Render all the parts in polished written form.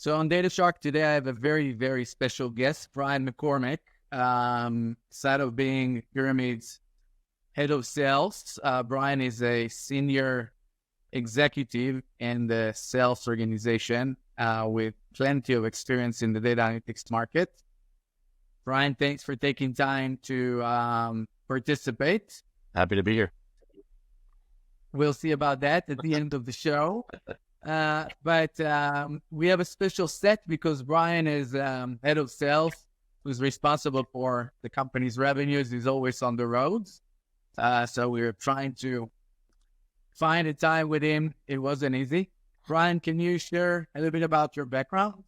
So on Data Shark today, I have a very, very special guest, Brian McCormac, side of being Pyramid's head of sales. Brian is a senior executive in the sales organization with plenty of experience in the data analytics market. Brian, thanks for taking time to participate. Happy to be here. We'll see about that at the end of the show. But we have a special set because Brian is head of sales, who's responsible for the company's revenues. He's always on the roads. So we were trying to find a time with him. It wasn't easy. Brian, can you share a little bit about your background?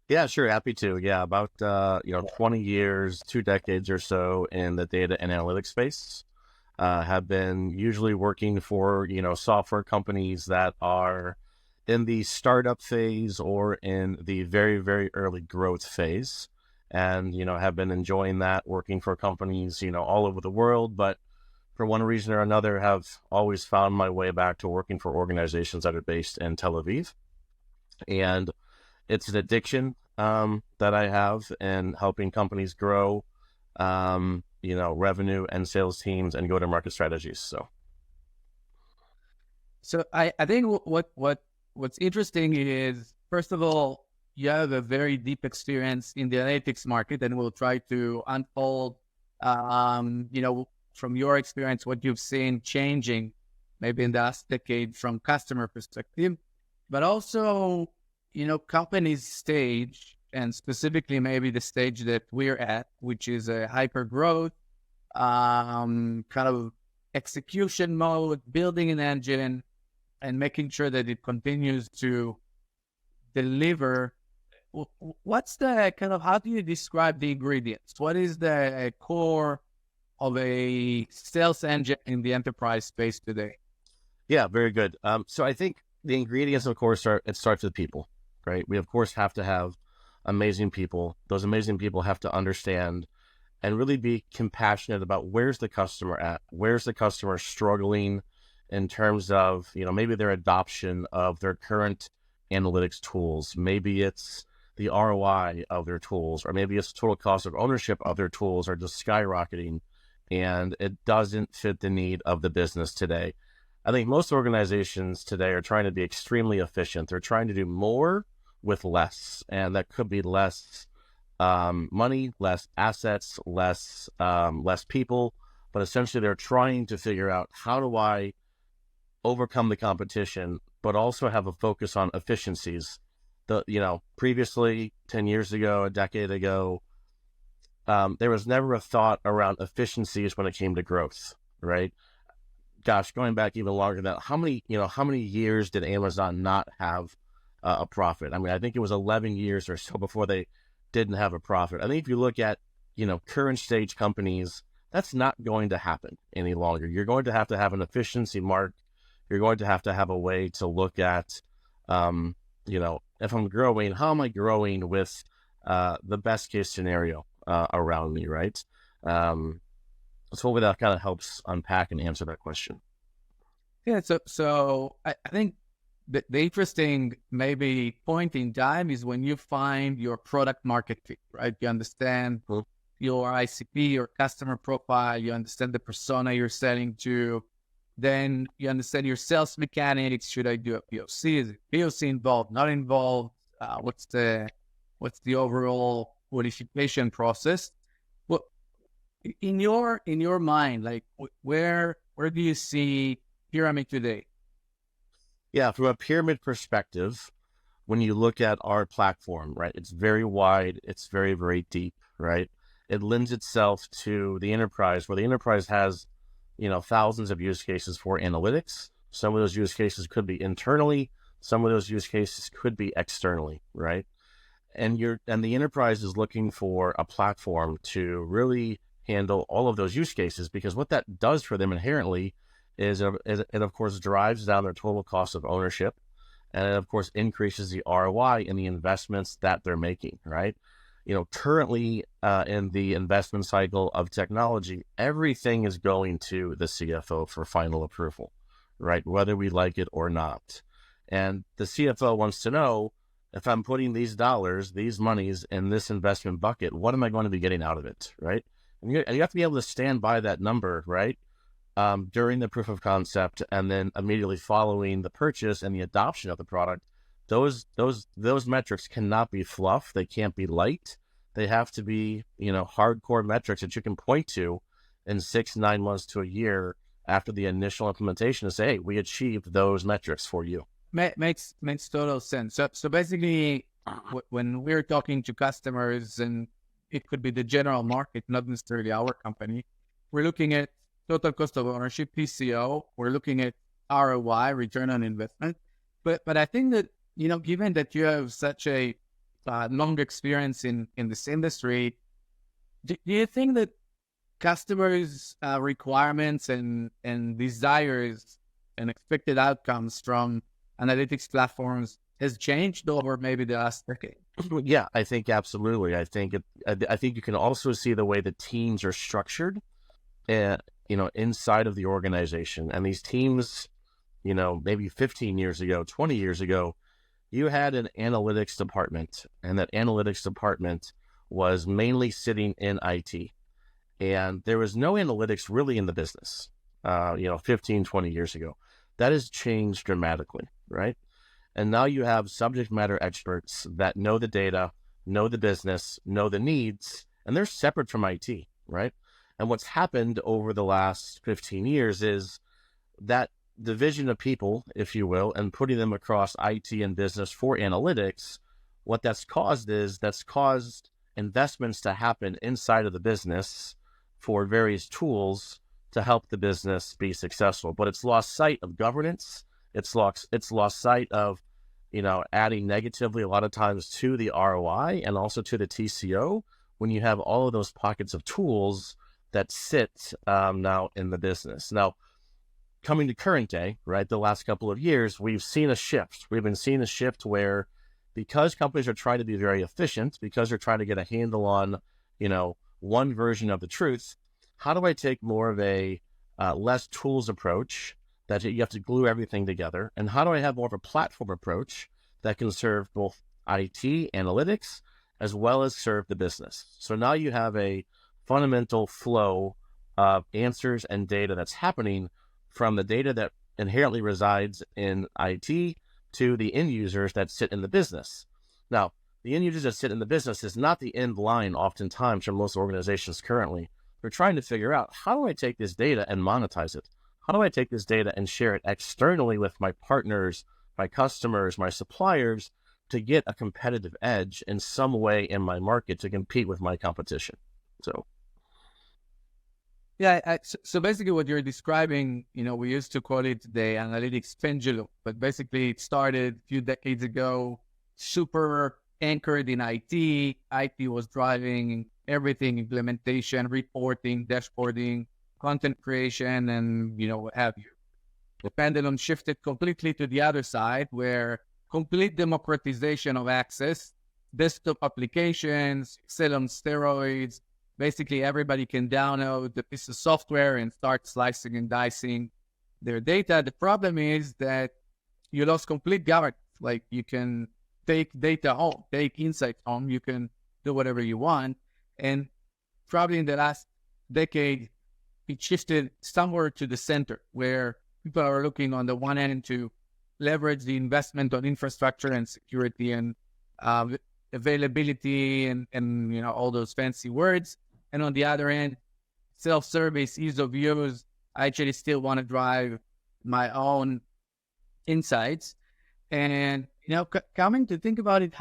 Yeah, sure. Happy to. Yeah, about 20 years, 2 decades or so in the data and analytics space. Have been usually working for, software companies that are in the startup phase or in the very, very early growth phase. And, have been enjoying that, working for companies, all over the world. But for one reason or another, have always found my way back to working for organizations that are based in Tel Aviv. And it's an addiction that I have in helping companies grow, revenue and sales teams and go-to-market strategies. So I think what's interesting is, first of all, you have a very deep experience in the analytics market, and we'll try to unfold, from your experience, what you've seen changing maybe in the last decade from customer perspective, but also, companies' stage, and specifically maybe the stage that we're at, which is a hyper growth, kind of execution mode, building an engine and making sure that it continues to deliver. What's the how do you describe the ingredients? What is the core of a sales engine in the enterprise space today? Yeah, very good. So I think the ingredients, of course, it starts with people, right? We, of course, have to have amazing people. Those amazing people have to understand and really be compassionate about where's the customer at, where's the customer struggling in terms of, maybe their adoption of their current analytics tools. Maybe it's the ROI of their tools, or maybe it's total cost of ownership of their tools are just skyrocketing and it doesn't fit the need of the business today. I think most organizations today are trying to be extremely efficient. They're trying to do more with less, and that could be less money, less assets, less people, but essentially they're trying to figure out, how do I overcome the competition, but also have a focus on efficiencies. Previously, 10 years ago, a decade ago, there was never a thought around efficiencies when it came to growth, right? Gosh, going back even longer than that, how many years did Amazon not have a profit? I mean, I think it was 11 years or so before they didn't have a profit. I think if you look at, current stage companies, that's not going to happen any longer. You're going to have an efficiency mark. You're going to have a way to look at, if I'm growing, how am I growing with the best case scenario around me, right? So hopefully that kind of helps unpack and answer that question. Yeah, so I think the interesting maybe point in time is when you find your product market fit, right? You understand your ICP, your customer profile, you understand the persona you're selling to, then you understand your sales mechanics. Should I do a POC? Is it POC involved, not involved? What's the overall qualification process? Well, in your mind, like where do you see Pyramid today? Yeah, from a pyramid perspective, when you look at our platform, right, it's very wide, it's very, very deep, right? It lends itself to the enterprise, where the enterprise has, thousands of use cases for analytics. Some of those use cases could be internally, some of those use cases could be externally, right? And the enterprise is looking for a platform to really handle all of those use cases, because what that does for them inherently is it of course drives down their total cost of ownership, and it of course increases the ROI in the investments that they're making, right? Currently in the investment cycle of technology, everything is going to the CFO for final approval, right? Whether we like it or not. And the CFO wants to know, if I'm putting these dollars, these monies in this investment bucket, what am I going to be getting out of it, right? And you have to be able to stand by that number, right? During the proof of concept, and then immediately following the purchase and the adoption of the product. Those metrics cannot be fluff. They can't be light. They have to be, hardcore metrics that you can point to in 6-9 months to a year after the initial implementation to say, hey, we achieved those metrics for you. Makes total sense. So basically, when we're talking to customers, and it could be the general market, not necessarily our company, we're looking at total cost of ownership, TCO. We're looking at ROI, return on investment. But I think that, given that you have such a long experience in this industry, do you think that customers' requirements and desires and expected outcomes from analytics platforms has changed over maybe the last decade? Yeah, I think absolutely. I think you can also see the way the teams are structured, inside of the organization. And these teams, maybe 15 years ago, 20 years ago, you had an analytics department, and that analytics department was mainly sitting in IT. And there was no analytics really in the business, 15, 20 years ago. That has changed dramatically, right? And now you have subject matter experts that know the data, know the business, know the needs, and they're separate from IT, right? And what's happened over the last 15 years is that division of people, if you will, and putting them across IT and business for analytics, what that's caused investments to happen inside of the business for various tools to help the business be successful. But it's lost sight of governance. It's lost sight of, adding negatively a lot of times to the ROI and also to the TCO when you have all of those pockets of tools that sit now in the business. Now, coming to current day, right, the last couple of years, we've seen a shift. We've been seeing a shift where, because companies are trying to be very efficient, because they're trying to get a handle on, one version of the truth, how do I take more of a less tools approach that you have to glue everything together? And how do I have more of a platform approach that can serve both IT, analytics, as well as serve the business? So now you have a fundamental flow of answers and data that's happening from the data that inherently resides in IT to the end users that sit in the business. Now, the end users that sit in the business is not the end line oftentimes for most organizations currently. They're trying to figure out, how do I take this data and monetize it? How do I take this data and share it externally with my partners, my customers, my suppliers, to get a competitive edge in some way in my market to compete with my competition? So. Yeah, so basically what you're describing, we used to call it the analytics pendulum, but basically it started a few decades ago, super anchored in IT. IT was driving everything: implementation, reporting, dashboarding, content creation, and, what have you. The pendulum shifted completely to the other side, where complete democratization of access, desktop applications, Excel on steroids. Basically, everybody can download the piece of software and start slicing and dicing their data. The problem is that you lost complete governance. Like, you can take data home, take insights home, you can do whatever you want. And probably in the last decade, it shifted somewhere to the center, where people are looking on the one hand to leverage the investment on infrastructure and security and availability and all those fancy words. And on the other end, self-service, ease of use. I actually still want to drive my own insights. And, coming to think about it,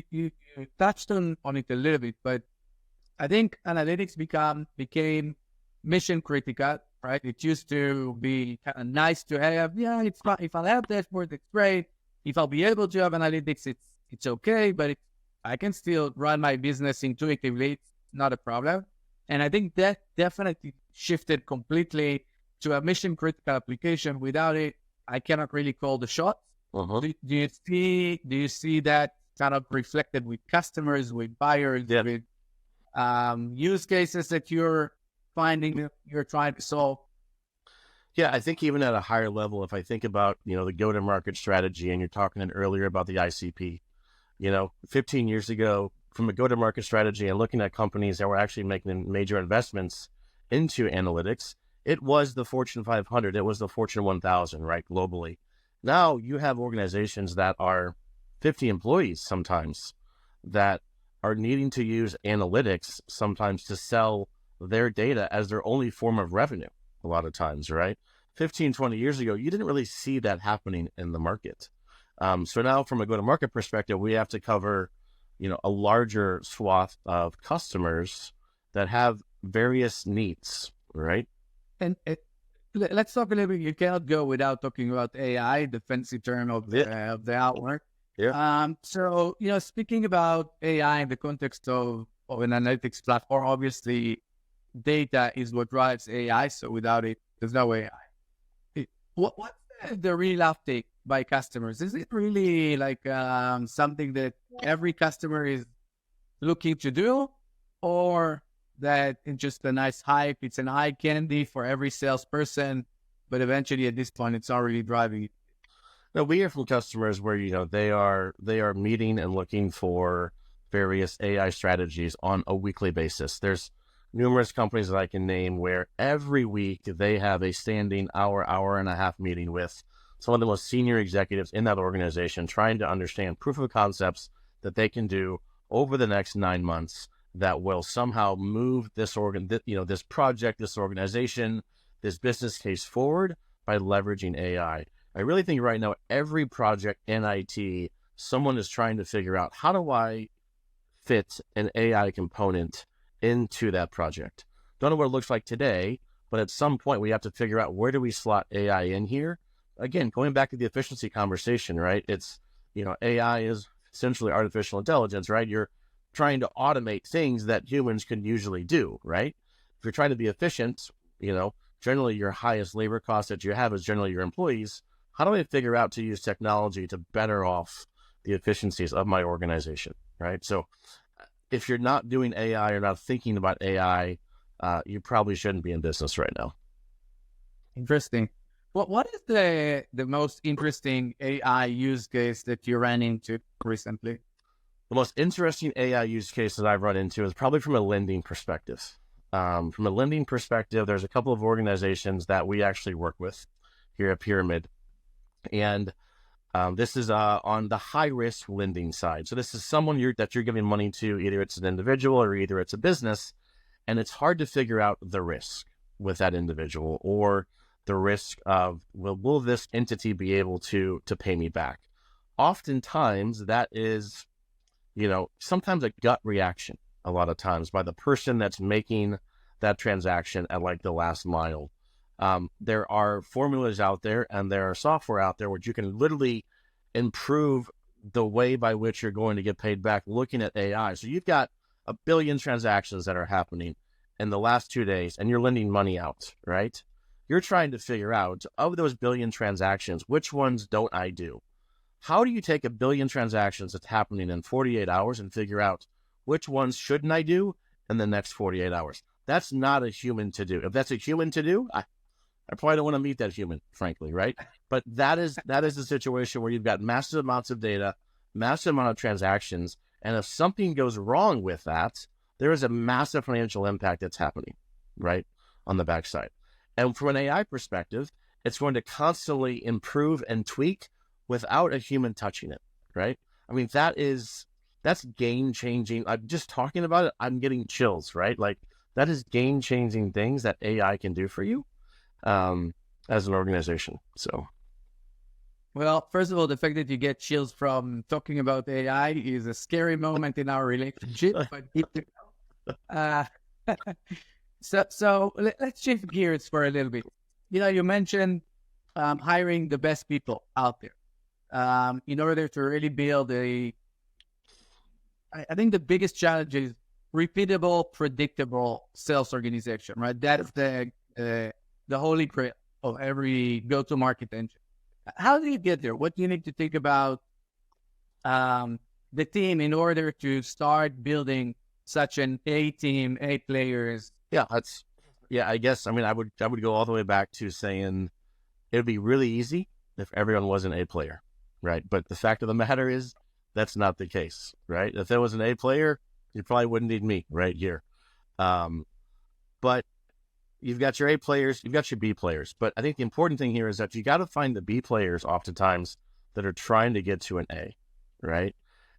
you touched on it a little bit, but I think analytics became mission critical, right? It used to be kind of nice to have. Yeah, it's fine. If I'll have dashboard, it's great. If I'll be able to have analytics, it's okay. But I can still run my business intuitively. It's not a problem. And I think that definitely shifted completely to a mission critical application. Without it, I cannot really call the shots. Uh-huh. Do you see that kind of reflected with customers, with buyers, with use cases that you're finding you're trying to solve? Yeah, I think even at a higher level, if I think about, the go-to-market strategy, and you're talking earlier about the ICP, 15 years ago, from a go-to-market strategy and looking at companies that were actually making major investments into analytics, it was the Fortune 500, it was the Fortune 1000, right, globally. Now you have organizations that are 50 employees sometimes that are needing to use analytics sometimes to sell their data as their only form of revenue a lot of times, right? 15, 20 years ago, you didn't really see that happening in the market. So now from a go-to-market perspective, we have to cover, a larger swath of customers that have various needs, right? And let's talk a little bit. You cannot go without talking about AI, the fancy term of the hour. Yeah. So, speaking about AI in the context of an analytics platform, obviously data is what drives AI. So without it, there's no AI. What's the real uptake by customers? Is it really like something that every customer is looking to do, or that it's just a nice hype? It's an eye candy for every salesperson, but eventually at this point, it's not really driving it. No, we hear from customers where, they are meeting and looking for various AI strategies on a weekly basis. There's numerous companies that I can name where every week they have a standing hour and a half meeting with some of the most senior executives in that organization, trying to understand proof of concepts that they can do over the next 9 months that will somehow move this this project, this organization, this business case forward by leveraging AI. I really think right now, every project in IT, someone is trying to figure out, how do I fit an AI component into that project? Don't know what it looks like today, but at some point we have to figure out, where do we slot AI in here? Again, going back to the efficiency conversation, right? It's, AI is essentially artificial intelligence, right? You're trying to automate things that humans can usually do, right? If you're trying to be efficient, generally your highest labor cost that you have is generally your employees. How do I figure out to use technology to better off the efficiencies of my organization, right? So if you're not doing AI or not thinking about AI, you probably shouldn't be in business right now. Interesting. What is the most interesting AI use case that you ran into recently? The most interesting AI use case that I've run into is probably from a lending perspective. From a lending perspective, there's a couple of organizations that we actually work with here at Pyramid. And this is on the high-risk lending side. So this is someone that you're giving money to, either it's an individual or either it's a business, and it's hard to figure out the risk with that individual, or the risk of, will this entity be able to pay me back? Oftentimes that is, sometimes a gut reaction, a lot of times, by the person that's making that transaction at like the last mile. There are formulas out there and there are software out there where you can literally improve the way by which you're going to get paid back looking at AI. So you've got 1 billion transactions that are happening in the last 2 days, and you're lending money out, right? You're trying to figure out, of those 1 billion transactions, which ones don't I do? How do you take 1 billion transactions that's happening in 48 hours and figure out which ones shouldn't I do in the next 48 hours? That's not a human to do. If that's a human to do, I probably don't want to meet that human, frankly, right? But that is the situation where you've got massive amounts of data, massive amount of transactions, and if something goes wrong with that, there is a massive financial impact that's happening, right, on the backside. And from an AI perspective, it's going to constantly improve and tweak without a human touching it, right? I mean, that's game-changing. I'm just talking about it, I'm getting chills, right? Like, that is game-changing things that AI can do for you as an organization. So, well, first of all, the fact that you get chills from talking about AI is a scary moment in our relationship. But so let's shift gears for a little bit. You mentioned hiring the best people out there in order to really build I think the biggest challenge is repeatable, predictable sales organization, right? That is the holy grail of every go-to-market engine. How do you get there? What do you need to think about the team in order to start building such an A team, A players? I guess, I mean, I would go all the way back to saying it would be really easy if everyone was an A player, right? But the fact of the matter is, that's not the case, right? If there was an A player, you probably wouldn't need me right here. But you've got your A players, you've got your B players. But I think the important thing here is that you got to find the B players oftentimes that are trying to get to an A, right?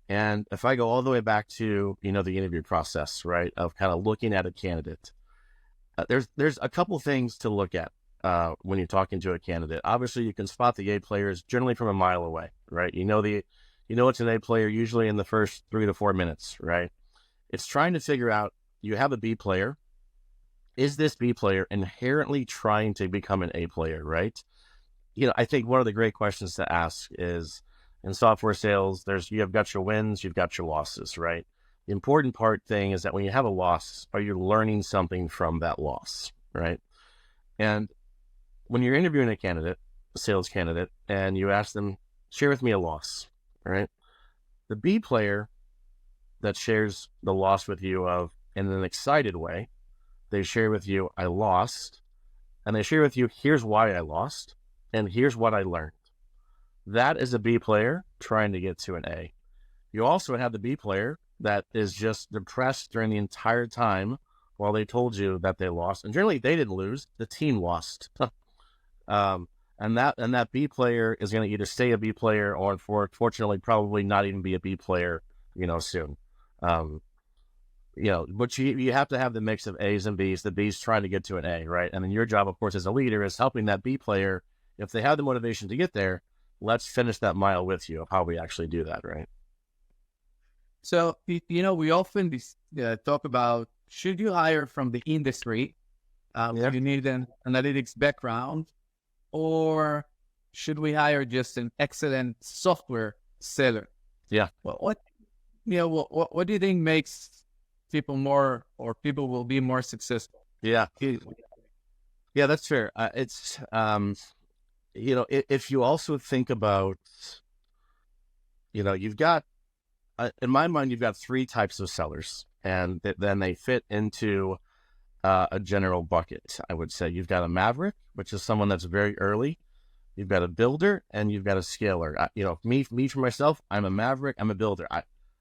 And if I go all the way back to, the interview process, right, of kind of looking at a candidate, there's a couple things to look at when you're talking to a candidate. Obviously, you can spot the A players generally from a mile away, right? You know it's an A player usually in the first 3 to 4 minutes, right? It's trying to figure out, you have a B player. Is this B player inherently trying to become an A player, right? I think one of the great questions to ask is, in software sales, you've got your wins, you've got your losses, right? The important thing is that when you have a loss, are you learning something from that loss, right? And when you're interviewing a sales candidate, and you ask them, share with me a loss, right? The B player that shares the loss with you in an excited way, they share with you, I lost, and they share with you, here's why I lost, and here's what I learned. That is a B player trying to get to an A. You also have the B player that is just depressed during the entire time while they told you that they lost. And generally they didn't lose, the team lost. And that B player is going to either stay a B player or, unfortunately, probably not even be a B player, soon. But you have to have the mix of A's and B's, the B's trying to get to an A, right? And then your job, of course, as a leader is helping that B player, if they have the motivation to get there, let's finish that mile with you of how we actually do that, right? So, we often talk about, should you hire from the industry? You need an analytics background, or should we hire just an excellent software seller? Yeah. Well, what do you think makes people will be more successful? Yeah. Yeah, that's fair. It's, if you also think about, you've got, in my mind, you've got 3 types of sellers, and then they fit into a general bucket. I would say you've got a maverick, which is someone that's very early. You've got a builder, and you've got a scaler. Me for myself, I'm a maverick. I'm a builder.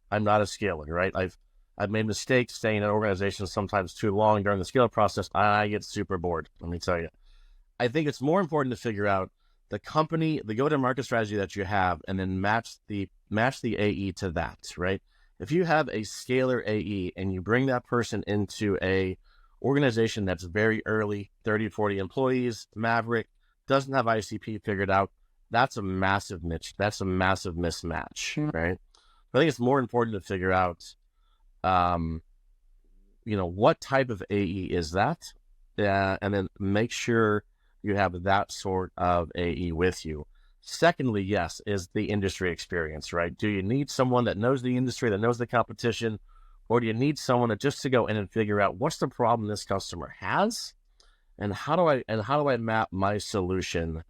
I'm not a scaler, right? I've made mistakes staying in organizations sometimes too long during the scale process. I get super bored. Let me tell you. I think it's more important to figure out the company, the go-to-market strategy that you have, and then match the AE to that, right? If you have a scalar AE and you bring that person into a organization that's very early, 30, 40 employees, maverick, doesn't have ICP figured out, that's a massive niche. That's a massive mismatch, right? I think it's more important to figure out, what type of AE is that? And then make sure you have that sort of AE with you. Secondly, yes, is the industry experience, right? Do you need someone that knows the industry, that knows the competition, or do you need someone that just to go in and figure out what's the problem this customer has, and how do I map my solution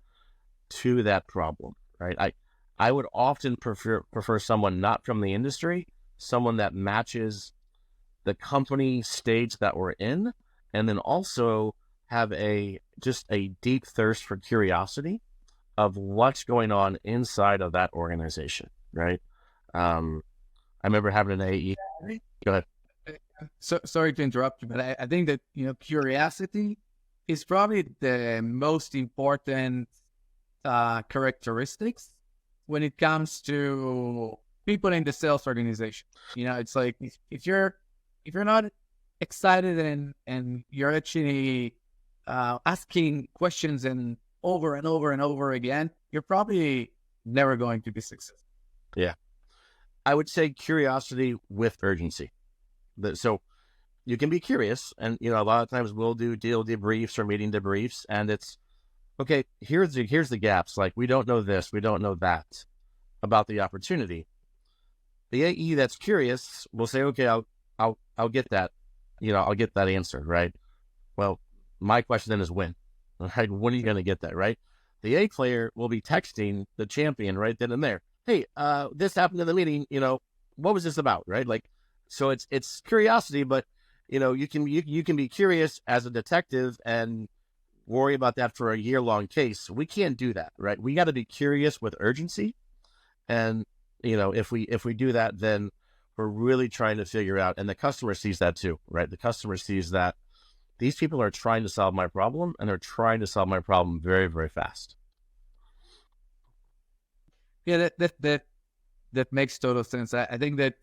to that problem, right? I would often prefer someone not from the industry, someone that matches the company stage that we're in, and then also have just a deep thirst for curiosity of what's going on inside of that organization, right? I remember having an AE. Go ahead. So sorry to interrupt you, but I think that curiosity is probably the most important characteristics when it comes to people in the sales organization. It's like if you're not excited and you're actually asking questions and over and over and over again, you're probably never going to be successful. Yeah. I would say curiosity with urgency. So you can be curious, and a lot of times we'll do deal debriefs or meeting debriefs, and it's okay. Here's the gaps. Like, we don't know this, we don't know that about the opportunity. The AE that's curious will say, okay, I'll get that. I'll get that answer, right? Well, my question then is when. Right? When are you going to get that, right? The A player will be texting the champion right then and there. Hey, this happened in the meeting. What was this about, right? Like, so it's curiosity, but you can be curious as a detective and worry about that for a year-long case. We can't do that, right? We got to be curious with urgency, and if we do that, then we're really trying to figure out, and the customer sees that too, right? The customer sees that these people are trying to solve my problem, and they're trying to solve my problem very, very fast. Yeah, that makes total sense. I think that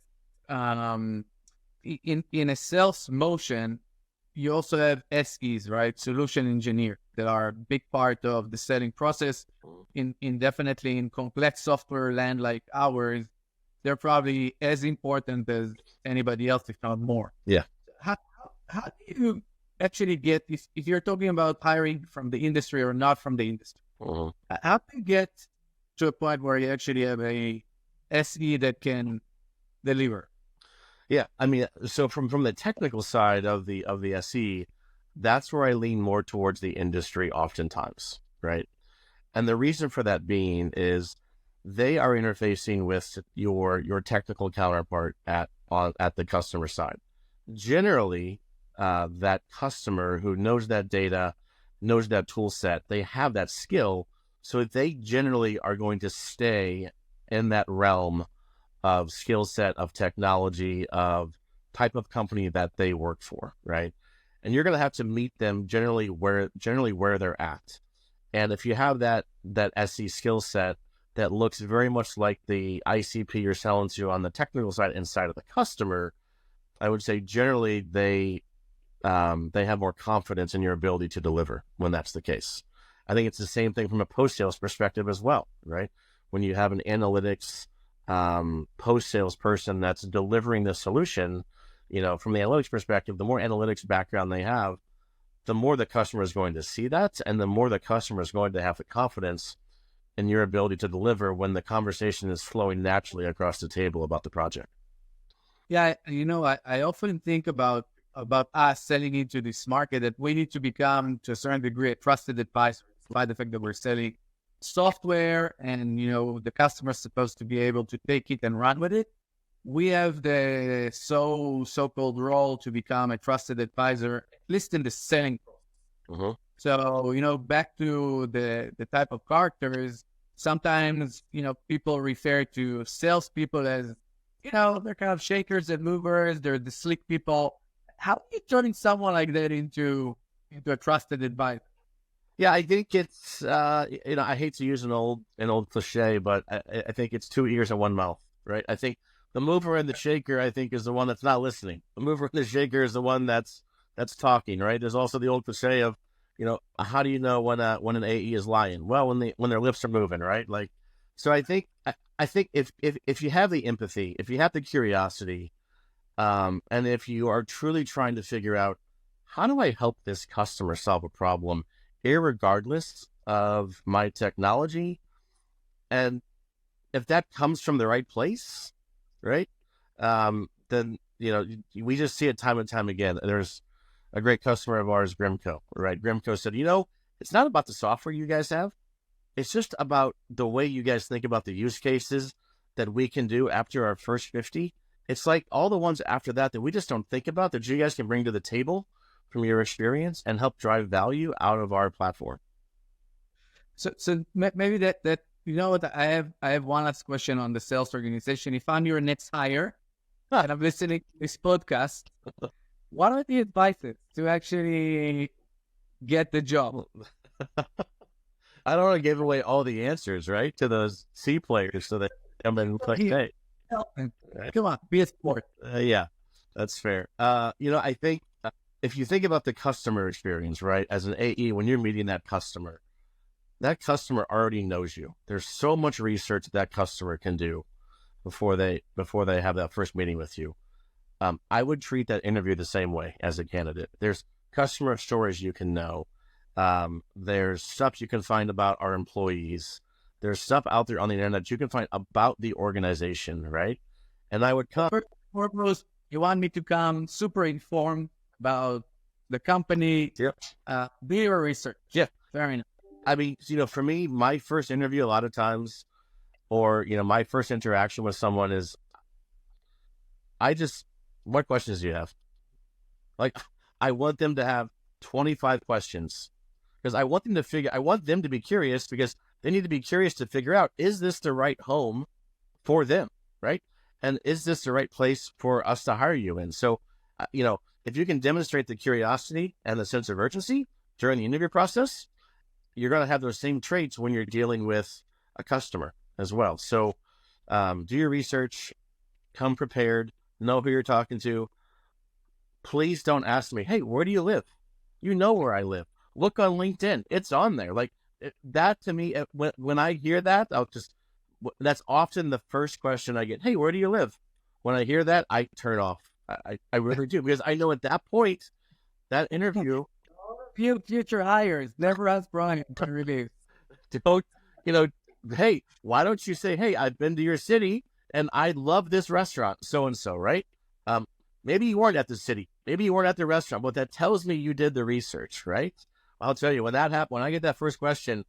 in a sales motion, you also have SEs, right? Solution engineer, that are a big part of the selling process. Definitely in complex software land like ours, they're probably as important as anybody else, if not more. Yeah. How do you actually get, if you're talking about hiring from the industry or not from the industry, how do you get to a point where you actually have a SE that can deliver? Yeah, I mean, so from the technical side of the SE, that's where I lean more towards the industry oftentimes, right? And the reason for that being is they are interfacing with your technical counterpart at the customer side. Generally, that customer who knows that data, knows that tool set, they have that skill, so they generally are going to stay in that realm of skill set, of technology, of type of company that they work for, right? And you're going to have to meet them generally where they're at. And if you have that SE skill set that looks very much like the ICP you're selling to on the technical side inside of the customer, I would say generally they have more confidence in your ability to deliver when that's the case. I think it's the same thing from a post-sales perspective as well, right? When you have an analytics post-sales person that's delivering the solution, from the analytics perspective, the more analytics background they have, the more the customer is going to see that, and the more the customer is going to have the confidence in your ability to deliver when the conversation is flowing naturally across the table about the project. Yeah, I often think about us selling into this market, that we need to become, to a certain degree, a trusted advisor, despite the fact that we're selling software and, the customer's supposed to be able to take it and run with it. We have the so-called role to become a trusted advisor, at least in the selling process. So, back to the type of characters, sometimes, people refer to salespeople as, they're kind of shakers and movers. They're the slick people. How are you turning someone like that into a trusted advisor? Yeah, I think it's, I hate to use an old cliche, but I think it's two ears and one mouth, right? I think the mover and the shaker, I think, is the one that's not listening. The mover and the shaker is the one that's talking, right? There's also the old cliche of, how do you know when an AE is lying? Well, when their lips are moving, right? Like, so I think if you have the empathy, if you have the curiosity, and if you are truly trying to figure out, how do I help this customer solve a problem, irregardless of my technology, and if that comes from the right place, right, then, we just see it time and time again. There's a great customer of ours, Grimco, right? Grimco said, it's not about the software you guys have. It's just about the way you guys think about the use cases that we can do after our first 50. It's like all the ones after that we just don't think about, that you guys can bring to the table from your experience and help drive value out of our platform. So maybe that what, I have one last question on the sales organization. If I'm your next hire and I'm listening to this podcast, what are the advices to actually get the job? I don't want to give away all the answers, right, to those C players, so that come in and click, hey, come on, be a sport. Yeah, that's fair. I think if you think about the customer experience, right, as an AE, when you're meeting that customer already knows you. There's so much research that customer can do before they have that first meeting with you. I would treat that interview the same way as a candidate. There's customer stories you can know. There's stuff you can find about our employees. There's stuff out there on the internet you can find about the organization, right? And I would come. Foremost, you want me to come super informed about the company. Yep. Do your research. Yeah. Fair enough. I mean, for me, my first interview a lot of times, or, my first interaction with someone is, what questions do you have? Like, I want them to have 25 questions, because I want them to be curious, because they need to be curious to figure out, is this the right home for them, right? And is this the right place for us to hire you in? So, if you can demonstrate the curiosity and the sense of urgency during the interview process, you're going to have those same traits when you're dealing with a customer as well. So, do your research, come prepared, know who you're talking to. Please don't ask me, hey, where do you live? You know where I live. Look on LinkedIn. It's on there. Like that to me, when I hear that, that's often the first question I get. Hey, where do you live? When I hear that, I turn off. I really do, because I know at that point, that interview. Future hires never ask Brian to review. Don't, hey, why don't you say, hey, I've been to your city and I love this restaurant, so-and-so, right? Maybe you weren't at the city. Maybe you weren't at the restaurant, but that tells me you did the research, right? I'll tell you, when that happens, when I get that first question,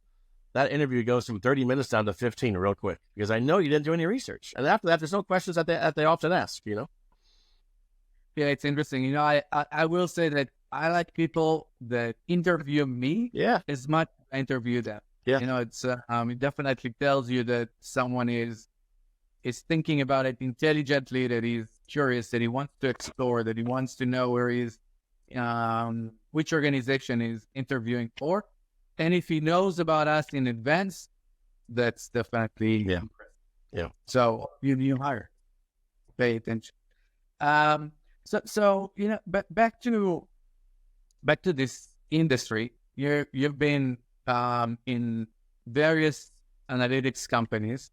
that interview goes from 30 minutes down to 15 real quick, because I know you didn't do any research. And after that, there's no questions that they often ask, Yeah, it's interesting. I will say that I like people that interview me as much as I interview them. Yeah. It's it definitely tells you that someone is thinking about it intelligently, that he's curious, that he wants to explore, that he wants to know where he's, which organization is interviewing for. And if he knows about us in advance, that's definitely impressive. Yeah. So you hire, pay attention. So but back to this industry, you've been in various analytics companies.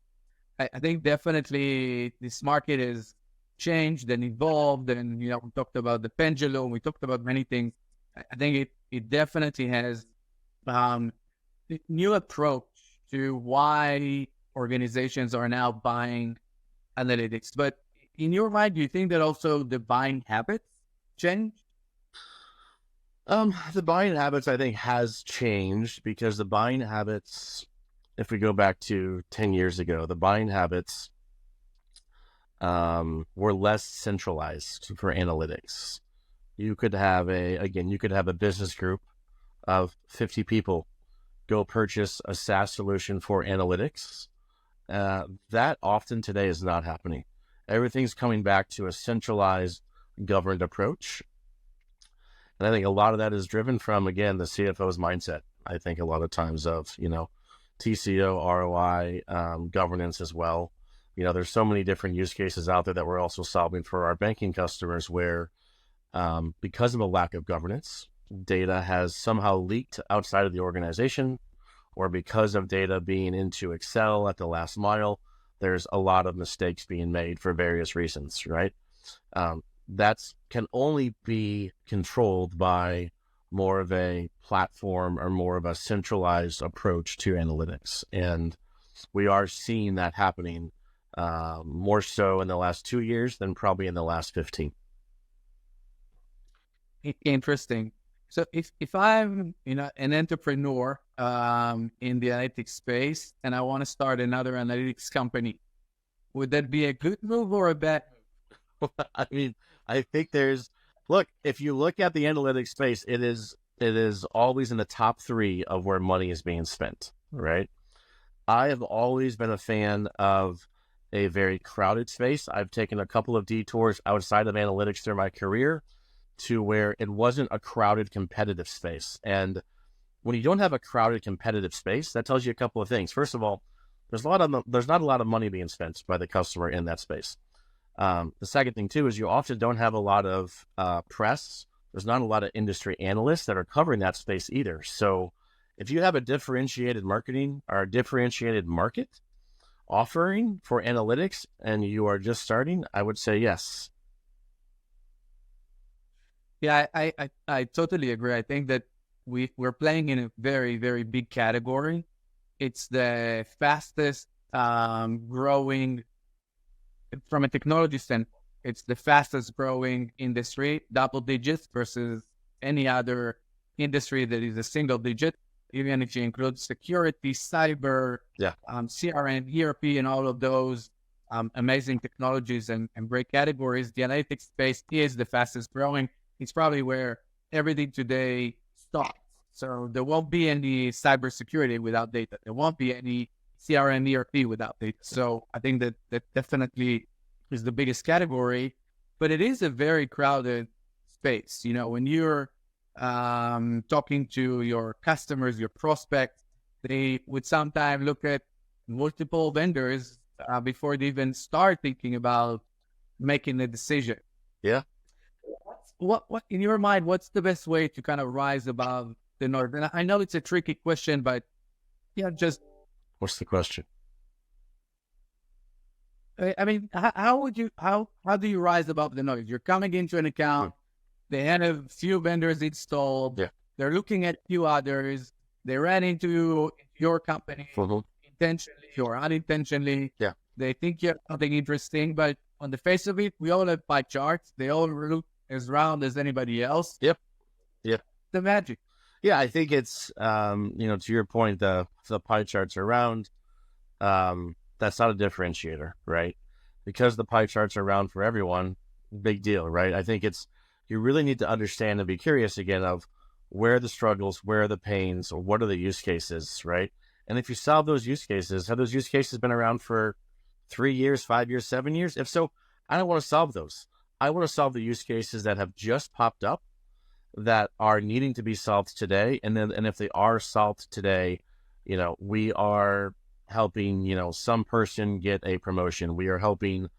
I think definitely this market has changed and evolved, and we talked about the pendulum, we talked about many things. I think it definitely has new approach to why organizations are now buying analytics. But in your mind, do you think that also the buying habits changed? The buying habits, I think, has changed, because the buying habits, if we go back to 10 years ago, the buying habits were less centralized for analytics. You could have a business group of 50 people go purchase a SaaS solution for analytics. That often today is not happening. Everything's coming back to a centralized, governed approach. And I think a lot of that is driven from, again, the CFO's mindset. I think a lot of times of, TCO, ROI, governance as well. There's so many different use cases out there that we're also solving for our banking customers where, because of a lack of governance, data has somehow leaked outside of the organization, or because of data being into Excel at the last mile, there's a lot of mistakes being made for various reasons, right? That can only be controlled by more of a platform or more of a centralized approach to analytics. And we are seeing that happening more so in the last 2 years than probably in the last 15. Interesting. So if I'm an entrepreneur in the analytics space and I want to start another analytics company, would that be a good move or a bad move? I mean, I think if you look at the analytics space, it is always in the top 3 of where money is being spent, right? I have always been a fan of a very crowded space. I've taken a couple of detours outside of analytics through my career to where it wasn't a crowded, competitive space. And when you don't have a crowded, competitive space, that tells you a couple of things. First of all, there's not a lot of money being spent by the customer in that space. The second thing too is you often don't have a lot of press. There's not a lot of industry analysts that are covering that space either. So if you have a differentiated marketing or a differentiated market offering for analytics and you are just starting, I would say yes. Yeah, I totally agree. I think that we're playing in a very, very big category. It's the fastest growing from a technology standpoint. It's the fastest growing industry, double digits versus any other industry that is a single digit. Even if you include security, cyber, CRM, ERP, and all of those amazing technologies and great categories, the analytics space is the fastest growing. It's probably where everything today starts. So there won't be any cybersecurity without data. There won't be any CRM ERP without it. So I think that definitely is the biggest category, but it is a very crowded space. When you're talking to your customers, your prospects, they would sometimes look at multiple vendors before they even start thinking about making a decision. Yeah. What in your mind, what's the best way to kind of rise above the noise? And I know it's a tricky question, but just What's the question? I mean, how do you rise above the noise? You're coming into an account, they had a few vendors installed, they're looking at few others, they ran into your company intentionally or unintentionally. Yeah. They think you have something interesting, but on the face of it, we all have pie charts. They all look as round as anybody else. Yep. The magic. Yeah, I think it's to your point, the pie charts are round. That's not a differentiator, right? Because the pie charts are round for everyone, big deal, right? I think you really need to understand and be curious again of where are the struggles, where are the pains, or what are the use cases, right? And if you solve those use cases, have those use cases been around for 3 years, 5 years, 7 years? If so, I don't want to solve those. I want to solve the use cases that have just popped up that are needing to be solved today. And if they are solved today, we are helping, some person get a promotion. We are helping,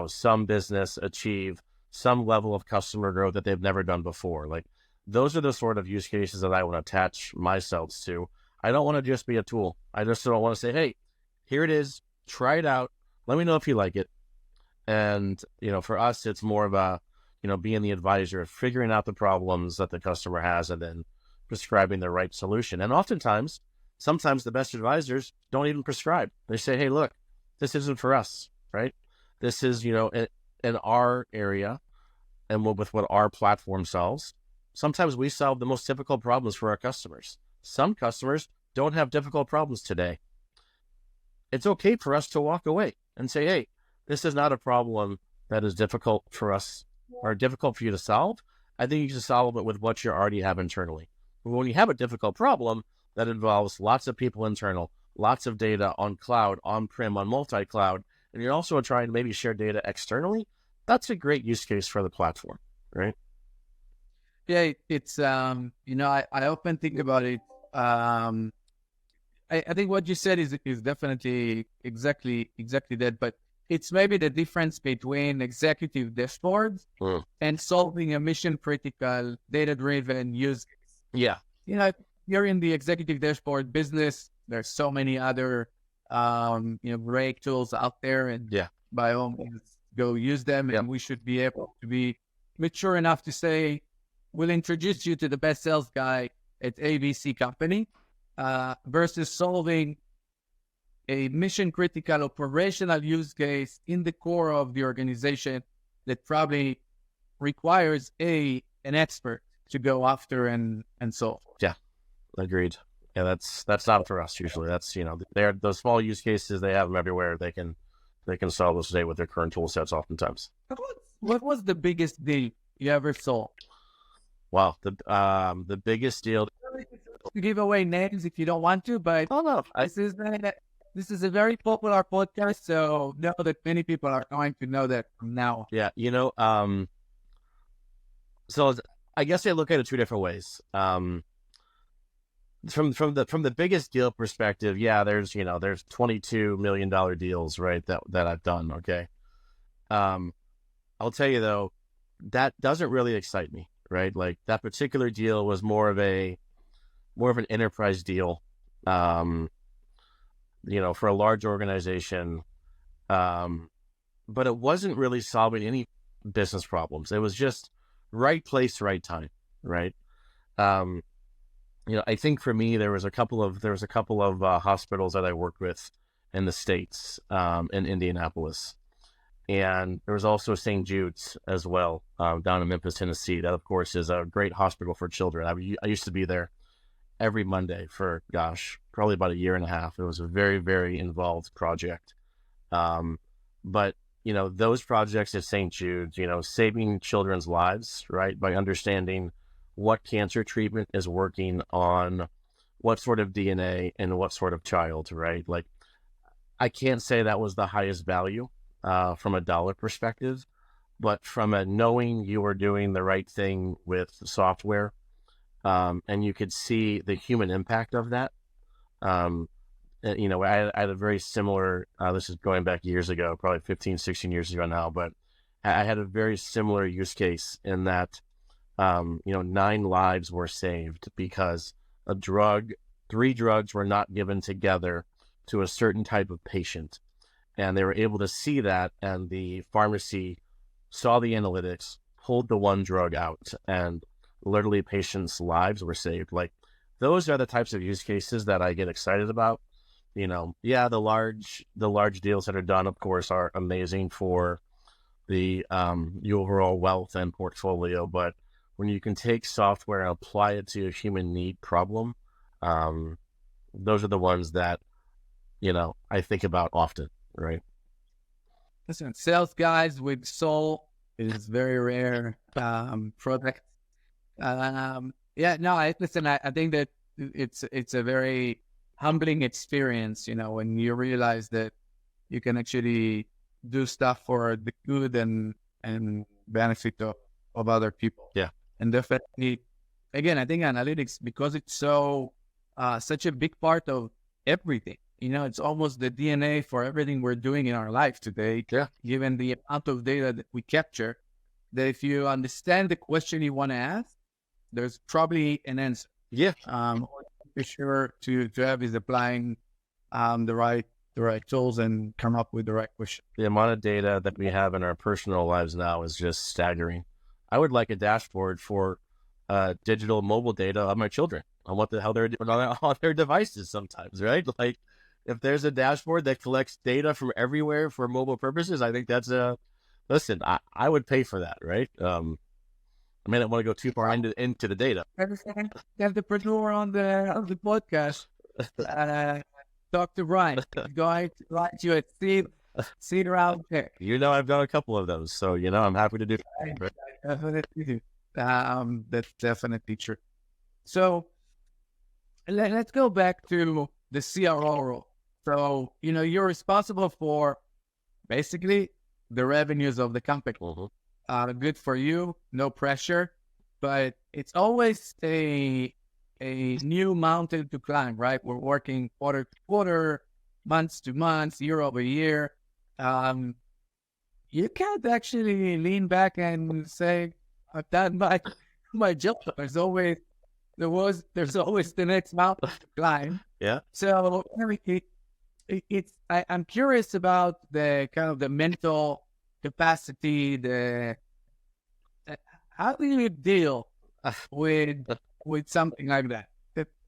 some business achieve some level of customer growth that they've never done before. Like, those are the sort of use cases that I want to attach myself to. I don't want to just be a tool. I just don't want to say, hey, here it is, try it out. Let me know if you like it. And, for us, it's more of a, being the advisor, figuring out the problems that the customer has and then prescribing the right solution. And sometimes the best advisors don't even prescribe. They say, hey, look, this isn't for us, right? This is, in our area and with what our platform solves. Sometimes we solve the most difficult problems for our customers. Some customers don't have difficult problems today. It's okay for us to walk away and say, hey, this is not a problem that is difficult for us or difficult for you to solve. I think you can solve it with what you already have internally. But when you have a difficult problem that involves lots of people internal, lots of data on cloud, on-prem, on multi-cloud, and you're also trying to maybe share data externally, that's a great use case for the platform, right? Yeah, it's I often think about it. I think what you said is definitely exactly that, but it's maybe the difference between executive dashboards and solving a mission critical data-driven use case. Yeah. You're in the executive dashboard business. There's so many other great tools out there, and by all means go use them. And we should be able to be mature enough to say, we'll introduce you to the best sales guy at ABC company, versus solving a mission critical operational use case in the core of the organization that probably requires an expert to go after and so forth. Yeah, agreed. Yeah, that's not for us usually. That's they're those small use cases, they have them everywhere. They can solve those today with their current tool sets oftentimes. What was the biggest deal you ever sold? Wow, the biggest deal. Give away names if you don't want to, but this is a very popular podcast, so know that many people are going to know that from now. Yeah, so I guess I look at it two different ways. From the biggest deal perspective, there's $22 million deals, right, that I've done. Okay. I'll tell you though, that doesn't really excite me, right? Like, that particular deal was more of an enterprise deal, for a large organization. But it wasn't really solving any business problems. It was just right place, right time, right? I think for me, there was a couple of hospitals that I worked with in the States, in Indianapolis. And there was also St. Jude's as well, down in Memphis, Tennessee. That, of course, is a great hospital for children. I used to be there every Monday for, probably about a year and a half. It was a very, very involved project. But, those projects at St. Jude's, saving children's lives, right, by understanding what cancer treatment is working on what sort of DNA and what sort of child, right? Like, I can't say that was the highest value from a dollar perspective, but from a knowing you were doing the right thing with the software, and you could see the human impact of that. Um, I had a very similar, this is going back years ago, probably 15, 16 years ago now, but I had a very similar use case in that, 9 lives were saved because three drugs were not given together to a certain type of patient. And they were able to see that, and the pharmacy saw the analytics, pulled the one drug out, and literally patients' lives were saved. Like, those are the types of use cases that I get excited about. The large deals that are done, of course, are amazing for the overall wealth and portfolio. But when you can take software and apply it to a human need problem, those are the ones that, I think about often, right? Listen, sales guys with soul is very rare product. I think that it's a very humbling experience, when you realize that you can actually do stuff for the good and benefit of other people. Yeah. And definitely, again, I think analytics, because it's such a big part of everything, it's almost the DNA for everything we're doing in our life today. Yeah. Given the amount of data that we capture, that if you understand the question you want to ask, there's probably an answer. Yeah. For sure to have is applying the right tools and come up with the right question. The amount of data that we have in our personal lives now is just staggering. I would like a dashboard for digital mobile data of my children on what the hell they're doing on their devices sometimes, right? Like, if there's a dashboard that collects data from everywhere for mobile purposes, I think that's listen, I would pay for that, right? I may not want to go too far into the data. Have the entrepreneur on the podcast. Talk to Brian. Going to write you a seed around there. I've done a couple of those, so I'm happy to do that. Definitely. That's definitely true. So let's go back to the CRO role. So you're responsible for basically the revenues of the company. Mm-hmm. Good for you, no pressure, but it's always a new mountain to climb, right? We're working quarter to quarter, months to months, year over year. You can't actually lean back and say, I've done my job. There's always the next mountain to climb. Yeah. So I'm curious about the kind of the mental capacity, how do you deal with something like that?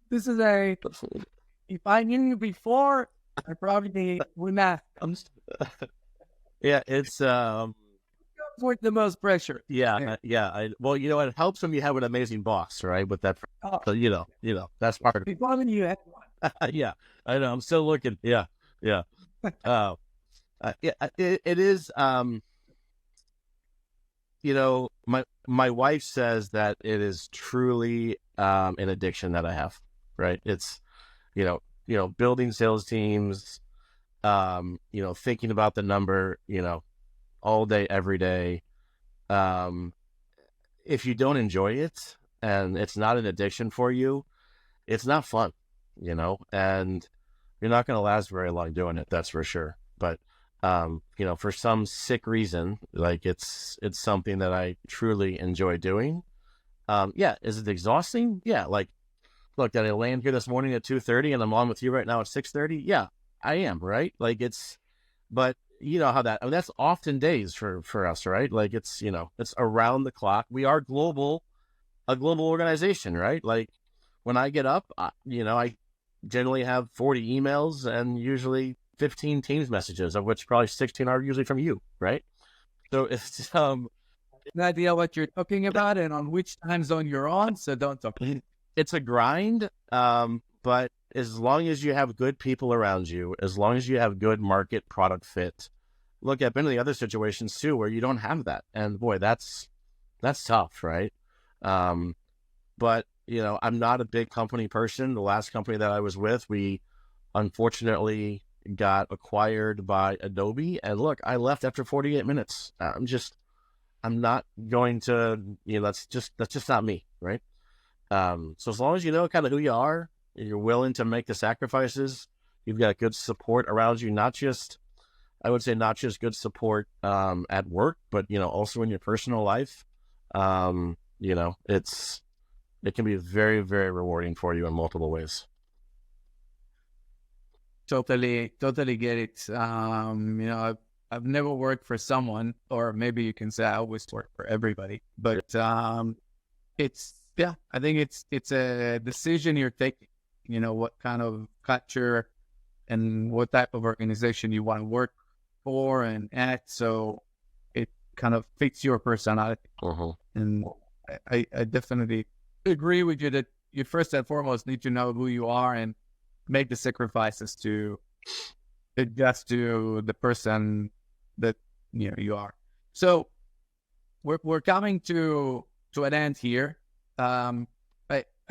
This is if I knew you before, I probably wouldn't ask. Yeah, it's with the most pressure. Yeah. It helps when you have an amazing boss, right? With that, so, that's part of it. Before you had one. Yeah, I know. I'm still looking. Yeah. It is. My wife says that it is truly an addiction that I have. Right? It's, building sales teams. Thinking about the number. All day, every day. If you don't enjoy it and it's not an addiction for you, it's not fun. And you're not going to last very long doing it. That's for sure. But for some sick reason, like it's something that I truly enjoy doing. Is it exhausting? Yeah. Like, look, did I land here this morning at 2:30 and I'm on with you right now at 6:30? Yeah, I am, right? Like but you know how that's often days for us, right? Like it's around the clock. We are a global organization, right? Like when I get up, I generally have 40 emails and usually 15 Teams messages, of which probably 16 are usually from you, right? So it's an idea what you're talking about and on which time zone you're on, so don't talk. It's a grind, but as long as you have good people around you, as long as you have good market product fit, look, I've been in the other situations too where you don't have that, and boy, that's tough, right? But I'm not a big company person. The last company that I was with, we unfortunately, got acquired by Adobe, and look, I left after 48 minutes. I'm not going to, that's just not me, right? So as long as you know kind of who you are, you're willing to make the sacrifices, you've got good support around you, I would say not just good support at work, but also in your personal life. It can be very, very rewarding for you in multiple ways. Totally get it. I've never worked for someone, or maybe you can say I always work for everybody, but I think it's a decision you're taking, what kind of culture and what type of organization you want to work for and at. So it kind of fits your personality. And I definitely agree with you that you first and foremost need to know who you are and make the sacrifices to adjust to the person that you are. So we're coming to an end here. I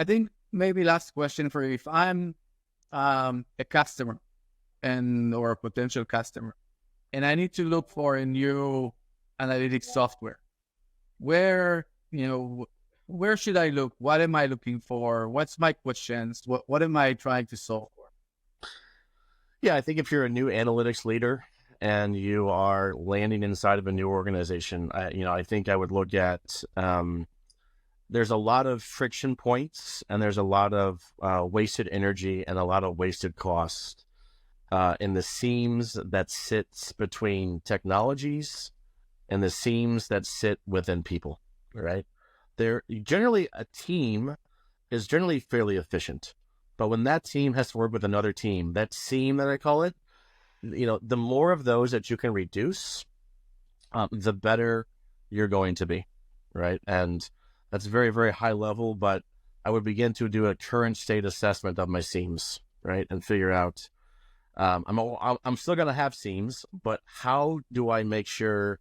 think maybe last question for you. If I'm a customer or a potential customer, and I need to look for a new analytics software, where should I look? What am I looking for? What's my questions? What am I trying to solve for? Yeah, I think if you're a new analytics leader and you are landing inside of a new organization, I think I would look at, there's a lot of friction points, and there's a lot of wasted energy and a lot of wasted cost in the seams that sits between technologies and the seams that sit within people, right? A team is generally fairly efficient, but when that team has to work with another team, that seam that I call it, the more of those that you can reduce, the better you're going to be, right? And that's very, very high level, but I would begin to do a current state assessment of my seams, right? And figure out, I'm still going to have seams, but how do I make sure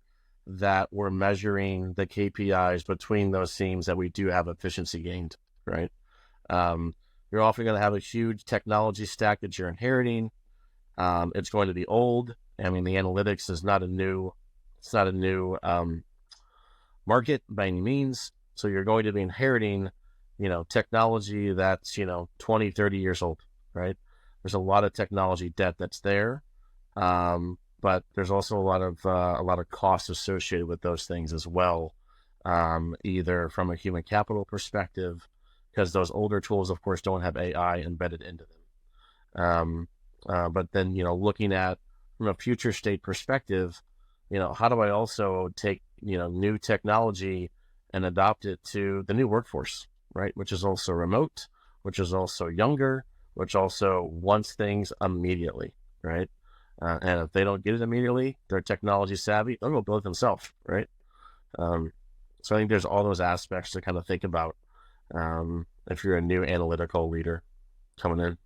that we're measuring the KPIs between those seams that we do have efficiency gained, right? You're often going to have a huge technology stack that you're inheriting. It's going to be old. I mean, the analytics is not a new market by any means. So you're going to be inheriting, technology that's, 20, 30 years old, right? There's a lot of technology debt that's there. But there's also a lot of costs associated with those things as well, either from a human capital perspective, because those older tools, of course, don't have AI embedded into them. But then, looking at from a future state perspective, how do I also take, new technology and adopt it to the new workforce, right? Which is also remote, which is also younger, which also wants things immediately, right? And if they don't get it immediately, they're technology savvy, they'll go build it themselves, right? So I think there's all those aspects to kind of think about if you're a new analytical leader coming in.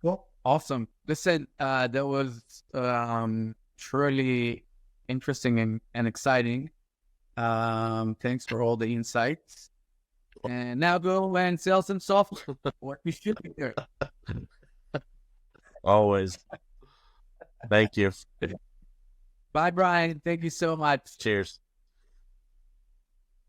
Well, awesome. Listen, that was truly interesting and exciting. Thanks for all the insights. And now go and sell some software. What we should be there. Always. Thank you. Bye, Brian. Thank you so much. Cheers.